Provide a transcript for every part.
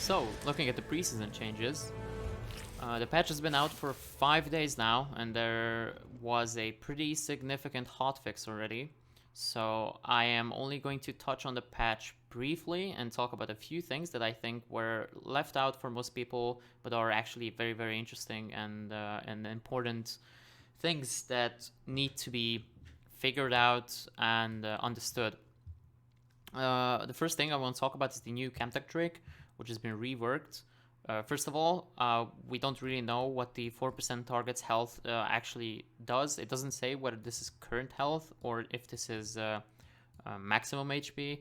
So, looking at the preseason changes, the patch has been out for 5 days now, and there was a pretty significant hotfix already. So I am only going to touch on the patch briefly and talk about a few things that I think were left out for most people, but are actually very, very interesting and important things that need to be figured out and understood. The first thing I want to talk about is the new Camtech Drake, which has been reworked. First of all, we don't really know what the 4% target's health actually does. It doesn't say whether this is current health or if this is maximum HP.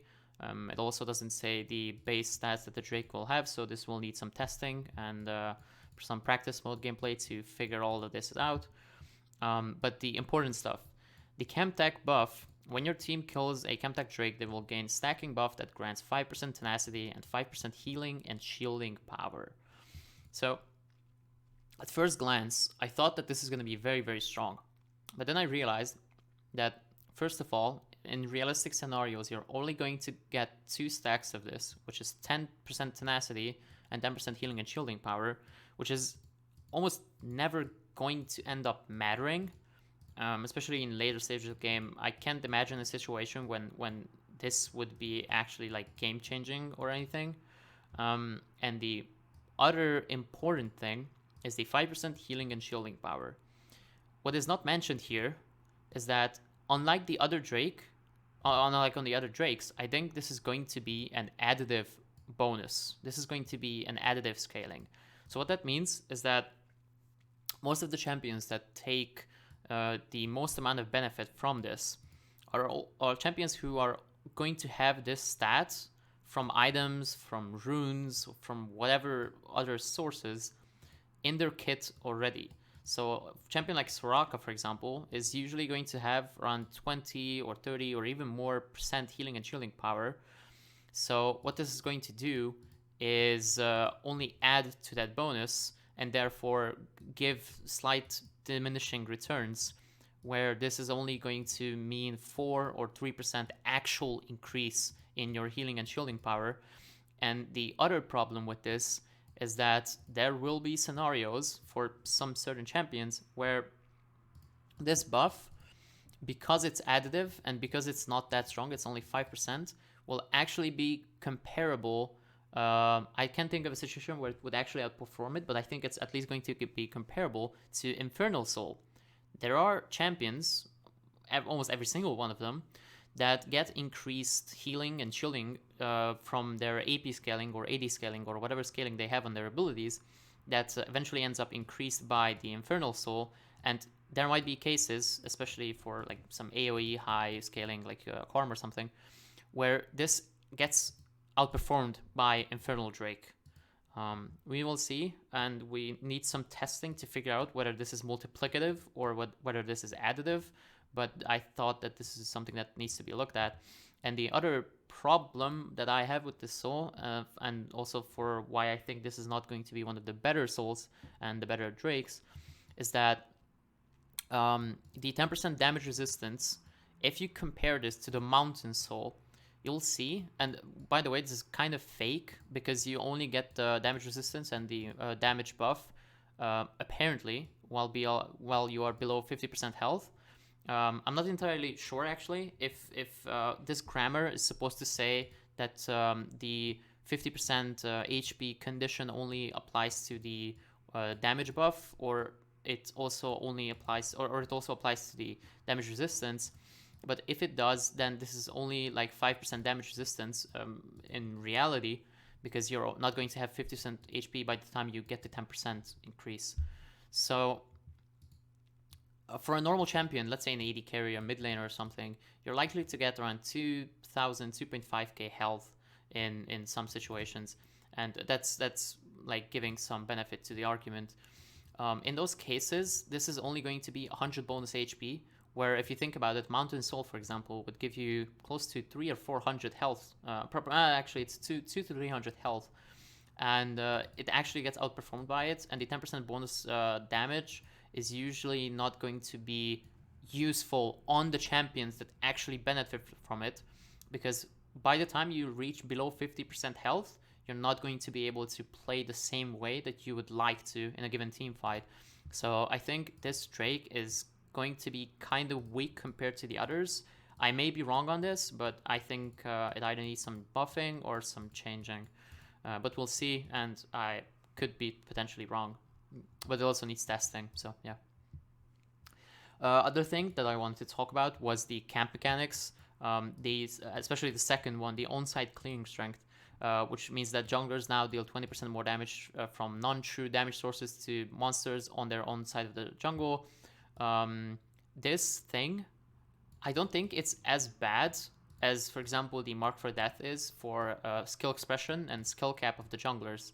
It also doesn't say the base stats that the Drake will have, so this will need some testing and some practice mode gameplay to figure all of this out. But the important stuff, the Camtech buff, when your team kills a Camtech Drake, they will gain stacking buff that grants 5% tenacity and 5% healing and shielding power. So, at first glance, I thought that this is going to be very, very strong. But then I realized that, first of all, in realistic scenarios, you're only going to get 2 stacks of this, which is 10% tenacity and 10% healing and shielding power, which is almost never going to end up mattering. Especially in later stages of the game. I can't imagine a situation when this would be actually like game changing or anything. And the other important thing is the 5% healing and shielding power. What is not mentioned here is that unlike the other Drake, unlike on the other Drakes, I think this is going to be an additive bonus. This is going to be an additive scaling. So what that means is that most of the champions that take the most amount of benefit from this are champions who are going to have this stat from items, from runes, from whatever other sources in their kit already. So a champion like Soraka, for example, is usually going to have around 20 or 30 or even more % healing and shielding power. So what this is going to do is only add to that bonus and therefore give slight diminishing returns, where this is only going to mean 4 or 3% actual increase in your healing and shielding power. And the other problem with this is that there will be scenarios for some certain champions where this buff, because it's additive and because it's not that strong, it's only 5%, will actually be comparable. I can't think of a situation where it would actually outperform it, but I think it's at least going to be comparable to Infernal Soul. There are champions, almost every single one of them, that get increased healing and shielding from their AP scaling or AD scaling or whatever scaling they have on their abilities that eventually ends up increased by the Infernal Soul. And there might be cases, especially for like some AoE high scaling like Karm or something, where this gets outperformed by Infernal Drake. We will see, and we need some testing to figure out whether this is multiplicative or whether this is additive, but I thought that this is something that needs to be looked at. And the other problem that I have with this soul, and also for why I think this is not going to be one of the better souls and the better Drakes, is that the 10% damage resistance, if you compare this to the Mountain Soul, you'll see, and by the way, this is kind of fake because you only get the damage resistance and the damage buff apparently while you are below 50% health. I'm not entirely sure actually if this grammar is supposed to say that the 50% HP condition only applies to the damage buff, or it also only applies, or it also applies to the damage resistance. But if it does, then this is only like 5% damage resistance in reality, because you're not going to have 50% HP by the time you get the 10% increase. So for a normal champion, let's say an AD carry or mid laner or something, you're likely to get around 2,000, 2.5k health in some situations. And that's like giving some benefit to the argument. In those cases, this is only going to be 100 bonus HP, where if you think about it, Mountain Soul, for example, would give you close to 300 or 400 health. Actually, it's 200 to 300 health. And it actually gets outperformed by it. And the 10% bonus damage is usually not going to be useful on the champions that actually benefit from it. Because by the time you reach below 50% health, you're not going to be able to play the same way that you would like to in a given team fight. So I think this Drake is going to be kind of weak compared to the others. I may be wrong on this, but I think it either needs some buffing or some changing. But we'll see, and I could be potentially wrong. But it also needs testing, so yeah. Other thing that I wanted to talk about was the camp mechanics. These, especially the second one, the on-site clearing strength, which means that junglers now deal 20% more damage from non-true damage sources to monsters on their own side of the jungle. This thing, I don't think it's as bad as, for example, the Mark for Death is for skill expression and skill cap of the junglers.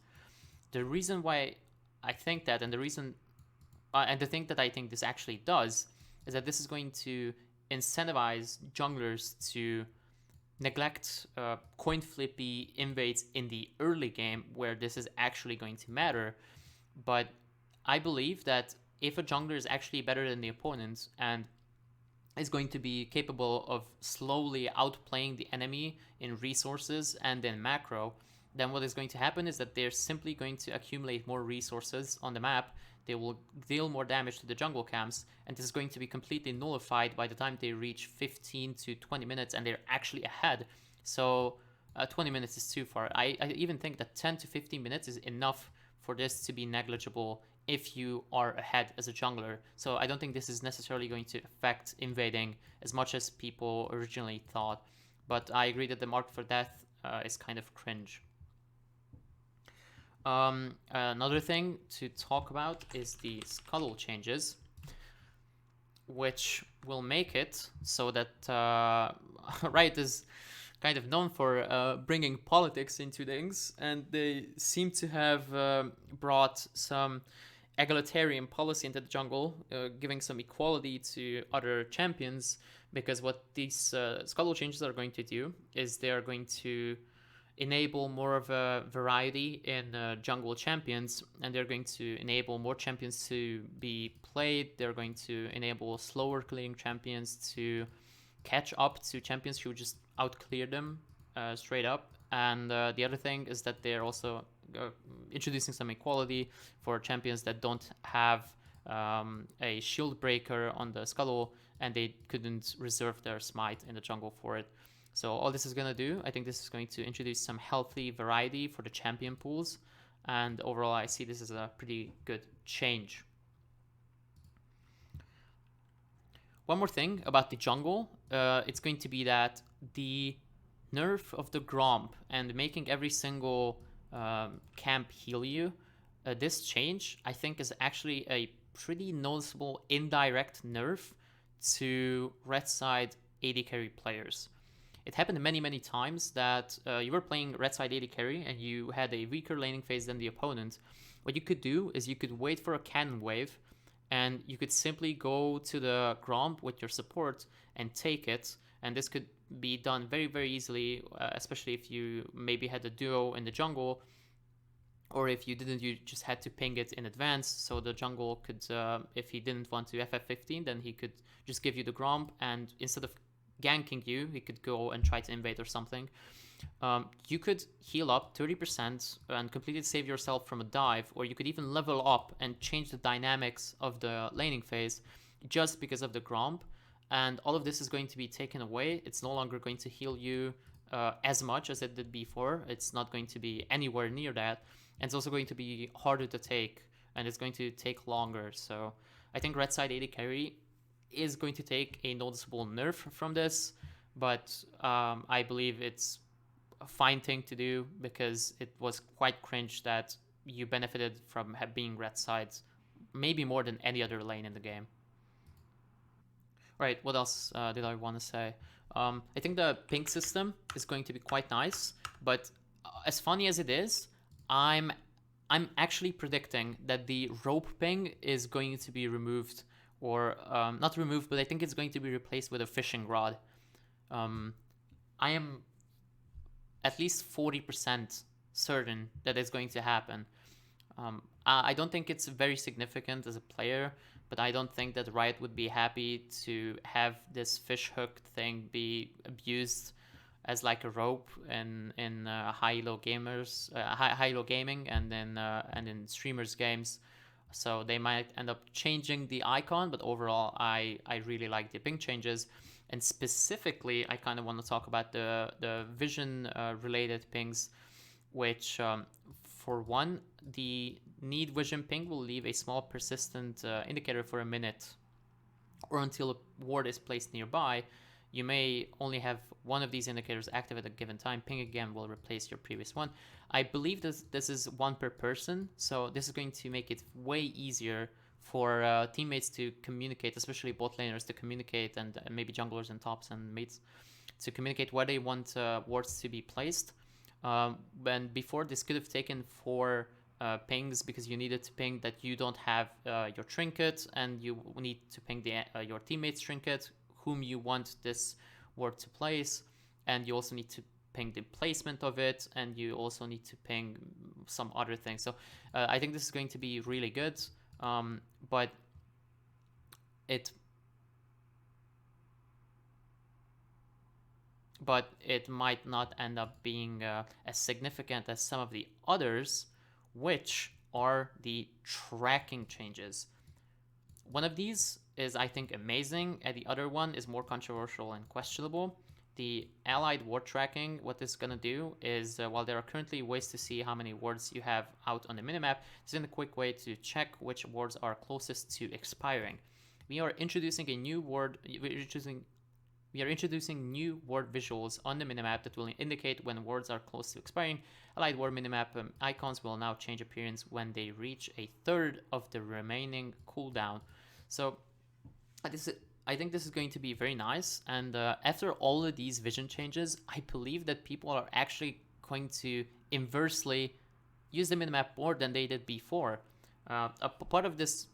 The reason why I think that, and the reason, and the thing that I think this actually does, is that this is going to incentivize junglers to neglect coin flippy invades in the early game where this is actually going to matter. But I believe that if a jungler is actually better than the opponent and is going to be capable of slowly outplaying the enemy in resources and in macro, then what is going to happen is that they're simply going to accumulate more resources on the map. They will deal more damage to the jungle camps, and this is going to be completely nullified by the time they reach 15 to 20 minutes and they're actually ahead. So 20 minutes is too far. I even think that 10 to 15 minutes is enough for this to be negligible if you are ahead as a jungler. So I don't think this is necessarily going to affect invading as much as people originally thought. But I agree that the Mark for Death is kind of cringe. Another thing to talk about is the scuttle changes, which will make it so that Riot is kind of known for bringing politics into things, and they seem to have brought some egalitarian policy into the jungle, giving some equality to other champions, because what these scuttle changes are going to do is they are going to enable more of a variety in jungle champions, and they're going to enable more champions to be played. They're going to enable slower clearing champions to catch up to champions who just outclear them straight up. And the other thing is that they're also introducing some equality for champions that don't have a shield breaker on the scuttle and they couldn't reserve their smite in the jungle for it. So all this is going to do, I think this is going to introduce some healthy variety for the champion pools. And overall, I see this as a pretty good change. One more thing about the jungle, it's going to be that the nerf of the Gromp and making every single camp heal you, this change, I think, is actually a pretty noticeable indirect nerf to RedSide AD carry players. It happened many times that you were playing RedSide AD carry and you had a weaker laning phase than the opponent. What you could do is you could wait for a cannon wave and you could simply go to the Gromp with your support and take it. And this could be done very easily, especially if you maybe had a duo in the jungle, or if you didn't, you just had to ping it in advance. So the jungle could, if he didn't want to FF15, then he could just give you the Gromp, and instead of ganking you, he could go and try to invade or something. You could heal up 30% and completely save yourself from a dive, or you could even level up and change the dynamics of the laning phase just because of the Gromp. And all of this is going to be taken away. It's no longer going to heal you as much as it did before. It's not going to be anywhere near that. And it's also going to be harder to take, and it's going to take longer. So I think RedSide AD carry is going to take a noticeable nerf from this, but I believe it's a fine thing to do because it was quite cringe that you benefited from being RedSide maybe more than any other lane in the game. Right, what else did I want to say? I think the ping system is going to be quite nice, but as funny as it is, I'm actually predicting that the rope ping is going to be removed, or not removed, but I think it's going to be replaced with a fishing rod. I am at least 40% certain that it's going to happen. I don't think it's very significant as a player, but I don't think that Riot would be happy to have this fish hook thing be abused as like a rope in high-low gamers, high-low gaming, and in streamers games. So they might end up changing the icon, but overall, I really like the ping changes. And specifically, I kind of want to talk about the vision related pings, which for one, the need vision ping will leave a small persistent indicator for a minute or until a ward is placed nearby. You may only have one of these indicators active at a given time. Ping again will replace your previous one. I believe this is one per person, so this is going to make it way easier for teammates to communicate, especially bot laners to communicate, and maybe junglers and tops and mates to communicate where they want wards to be placed. And before, this could have taken 4 pings because you needed to ping that you don't have your trinket, and you need to ping your teammate's trinket, whom you want this ward to place, and you also need to ping the placement of it, and you also need to ping some other things. So I think this is going to be really good, but it might not end up being as significant as some of the others, which are the tracking changes. One of these is, I think, amazing, and the other one is more controversial and questionable. The allied ward tracking, what this is going to do is, while there are currently ways to see how many wards you have out on the minimap, this is a quick way to check which wards are closest to expiring. We are introducing a new ward. We are introducing new ward visuals on the minimap that will indicate when wards are close to expiring. Allied ward minimap icons will now change appearance when they reach a third of the remaining cooldown. So I think this is going to be very nice. And after all of these vision changes, I believe that people are actually going to inversely use the minimap more than they did before. A part of these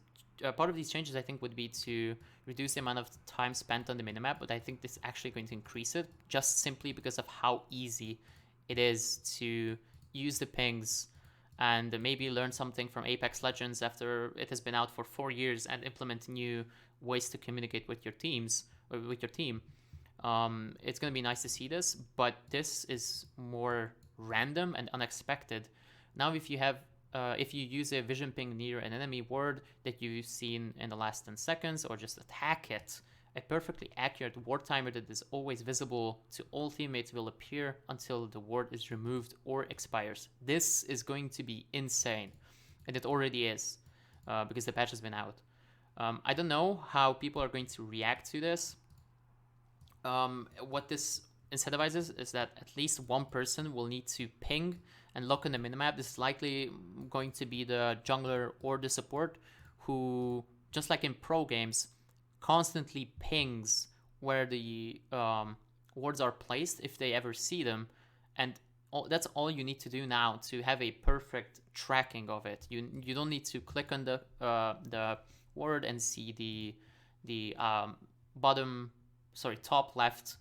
changes, I think, would be to reduce the amount of time spent on the minimap, but I think this is actually going to increase it, just simply because of how easy it is to use the pings and maybe learn something from Apex Legends after it has been out for 4 years, and implement new ways to communicate with your teams or with your team. It's going to be nice to see this, but this is more random and unexpected. Now, if you use a vision ping near an enemy ward that you've seen in the last 10 seconds, or just attack it, a perfectly accurate ward timer that is always visible to all teammates will appear until the ward is removed or expires. This is going to be insane, and it already is, because the patch has been out. I don't know how people are going to react to this. What this incentivizes is that at least one person will need to ping and look on the minimap. This is likely going to be the jungler or the support who, just like in pro games, constantly pings where the wards are placed if they ever see them. And that's all you need to do now to have a perfect tracking of it. You don't need to click on the ward and see the top left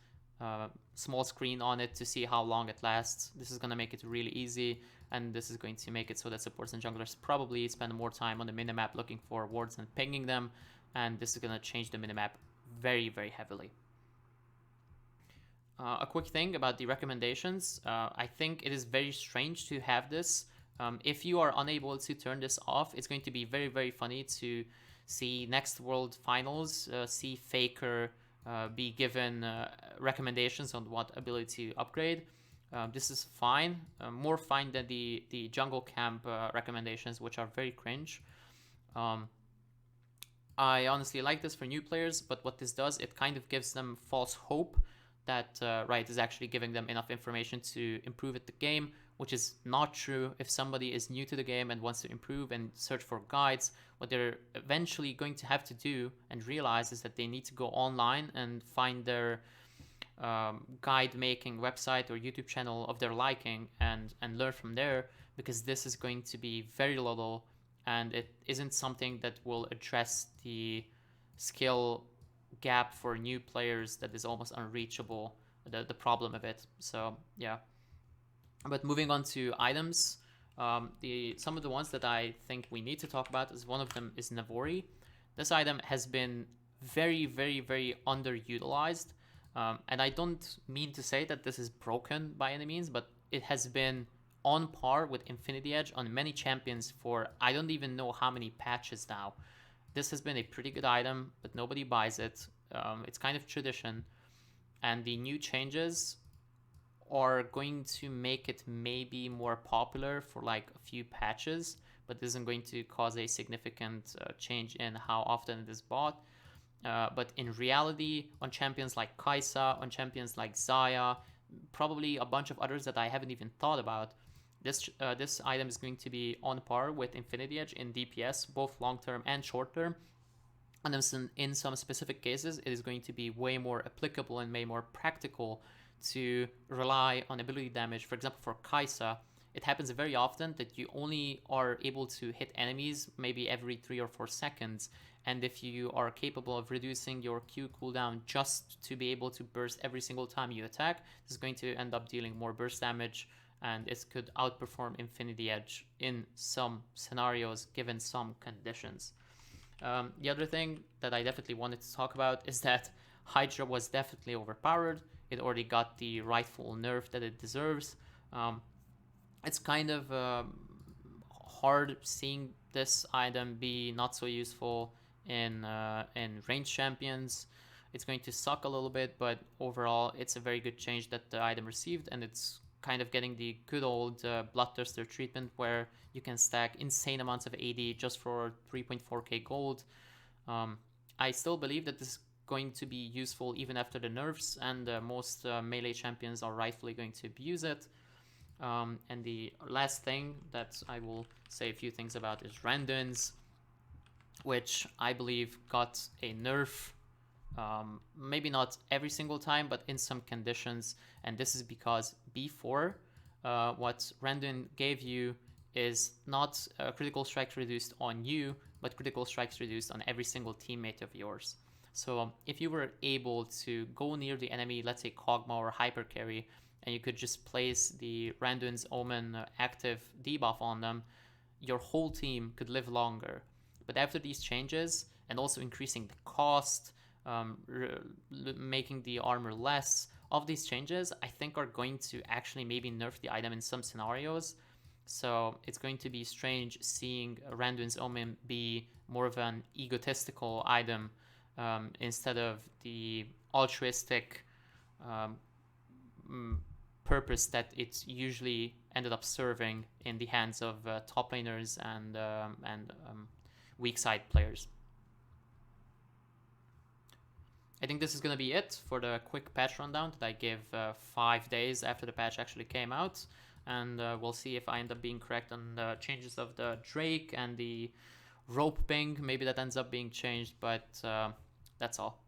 small screen on it to see how long it lasts. This is going to make it really easy, and this is going to make it so that supports and junglers probably spend more time on the minimap looking for wards and pinging them, and this is going to change the minimap very, very heavily. A quick thing about the recommendations. I think it is very strange to have this. If you are unable to turn this off, it's going to be very, very funny to see next World Finals, see Faker be given recommendations on what ability to upgrade. This is fine, more fine than the jungle camp recommendations, which are very cringe. I honestly like this for new players, but what this does, it kind of gives them false hope that Riot is actually giving them enough information to improve at the game, which is not true. If somebody is new to the game and wants to improve and search for guides, what they're eventually going to have to do and realize is that they need to go online and find their guide making website or YouTube channel of their liking and learn from there, because this is going to be very little and it isn't something that will address the skill gap for new players that is almost unreachable, the problem of it. So yeah. But moving on to items, some of the ones that I think we need to talk about is one of them is Navori. This item has been very, very, very underutilized. And I don't mean to say that this is broken by any means, but it has been on par with Infinity Edge on many champions for I don't even know how many patches now. This has been a pretty good item, but nobody buys it. It's kind of tradition. And the new changes are going to make it maybe more popular for like a few patches, but this isn't going to cause a significant change in how often it is bought. But in reality, on champions like Kai'Sa, on champions like Xayah, probably a bunch of others that I haven't even thought about, this item is going to be on par with Infinity Edge in DPS, both long term and short term. And in some specific cases, it is going to be way more applicable and way more practical to rely on ability damage. For example, for Kai'Sa, it happens very often that you only are able to hit enemies maybe every 3 or 4 seconds. And if you are capable of reducing your Q cooldown just to be able to burst every single time you attack, this is going to end up dealing more burst damage, and it could outperform Infinity Edge in some scenarios given some conditions. The other thing that I definitely wanted to talk about is that Hydra was definitely overpowered. It already got the rightful nerf that it deserves. It's kind of hard seeing this item be not so useful in ranged champions. It's going to suck a little bit, but overall, it's a very good change that the item received, and it's kind of getting the good old Bloodthirster treatment where you can stack insane amounts of AD just for 3.4k gold. I still believe that this is going to be useful even after the nerfs, and most melee champions are rightfully going to abuse it. And the last thing that I will say a few things about is Randuins, which I believe got a nerf. Maybe not every single time, but in some conditions. And this is because before, what Randuin gave you is not critical strikes reduced on you, but critical strikes reduced on every single teammate of yours. So if you were able to go near the enemy, let's say Kog'Maw or Hypercarry, and you could just place the Randuin's Omen active debuff on them, your whole team could live longer. But after these changes, and also increasing the cost, making the armor less, of these changes I think are going to actually maybe nerf the item in some scenarios. So it's going to be strange seeing Randuin's Omen be more of an egotistical item instead of the altruistic purpose that it's usually ended up serving in the hands of top laners and weak side players. I think this is going to be it for the quick patch rundown that I gave 5 days after the patch actually came out. And we'll see if I end up being correct on the changes of the Drake and the rope ping. Maybe that ends up being changed, but that's all.